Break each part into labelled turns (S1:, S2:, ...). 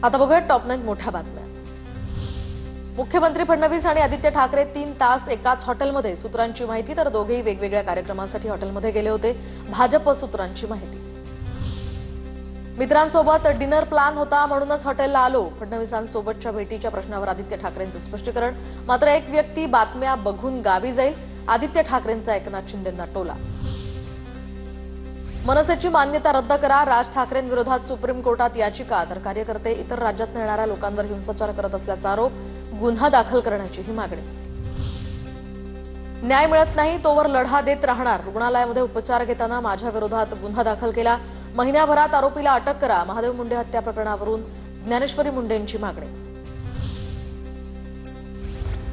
S1: आता बघूया टॉप 9 मोठ्या बातम्या। मुख्यमंत्री फडणवीस आणि आदित्य ठाकरे 3 तास एकाच हॉटेलमध्ये, सूत्रांची माहिती तर दोघेही वेगवेगळ्या कार्यक्रमासाठी हॉटेलमध्ये गेले होते। भाजप सूत्रांची माहिती, मित्रांसोबत डिनर प्लॅन होता म्हणूनच हॉटेलला आलो। फडणवीसांसोबतच्या भेटीच्या प्रश्नावर आदित्य ठाकरेंचं स्पष्टीकरण, मात्र एक व्यक्ती बातम्या बघून गावी जाईल, आदित्य ठाकरेंचा एकनाथ शिंदेंना टोला। मनसेची मान्यता रद्द करा, राज ठाकरेंविरोधात सुप्रीम कोर्टात याचिका, तर कार्यकर्ते इतर राज्यात येणाऱ्या लोकांवर हिंसाचार करत असल्याचा आरोप, गुन्हा दाखल करण्याची ही मागणी। न्याय मिळत नाही तोवर लढा देत राहणार, रुग्णालयामध्ये उपचार घेताना माझ्या विरोधात गुन्हा दाखल केला, महिन्याभरात आरोपीला अटक करा, महादेव मुंडे हत्या प्रकरणावरून ज्ञानेश्वरी मुंडेंची मागणी।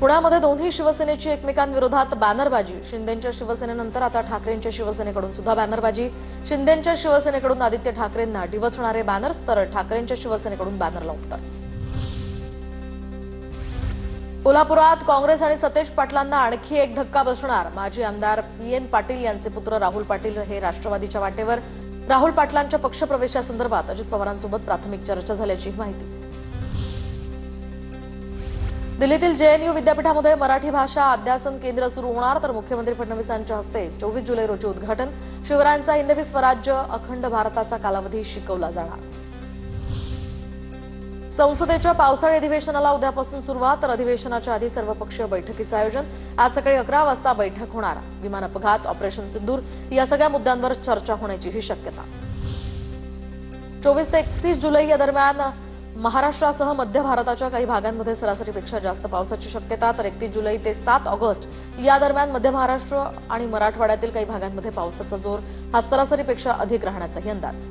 S1: पुण्यामध्ये दोन्ही शिवसेनेची एकमेकांविरोधात बॅनरबाजी, शिंदेंच्या शिवसेनेनंतर आता ठाकरेंच्या शिवसेनेकडून सुद्धा बॅनरबाजी। शिंदेंच्या शिवसेनेकडून आदित्य ठाकरेंना डिवचणारे बॅनर्स, तर ठाकरेंच्या शिवसेनेकडून बॅनरला उत्तर। कोल्हापुरात काँग्रेस आणि सतेज पाटलांना आणखी एक धक्का बसणार, माजी आमदार PN पाटील यांचे पुत्र राहुल पाटील हे राष्ट्रवादीच्या वाटेवर। राहुल पाटलांच्या पक्षप्रवेशासंदर्भात अजित पवारांसोबत प्राथमिक चर्चा झाल्याची माहिती। दिल्लीतील JNU विद्यापीठामध्ये मराठी भाषा अध्यासन केंद्र सुरू होणार, तर मुख्यमंत्री फडणवीसांच्या हस्ते 24 जुलै रोजी उद्घाटन। शिवरायांचा हिंदवी स्वराज्य, अखंड भारताचा कालावधी शिकवला जाणार। संसदेच्या पावसाळी अधिवेशनाला उद्यापासून सुरुवात, तर अधिवेशनाच्या आधी सर्वपक्षीय बैठकीचं आयोजन। आज सकाळी 11 वाजता बैठक होणार। विमान अपघात, ऑपरेशन सिंदूर या सगळ्या मुद्द्यांवर चर्चा होण्याची शक्यता। 24 ते 31 जुलै या दरम्यान महाराष्ट्रासह मध्य भारताच्या काही भागांमध्ये सरासरीपेक्षा जास्त पावसाची शक्यता, तर 31 जुलै ते 7 ऑगस्ट या दरम्यान मध्य महाराष्ट्र आणि मराठवाड्यातील काही भागांमध्ये पावसाचा जोर हा सरासरीपेक्षा अधिक राहण्याचाही अंदाज।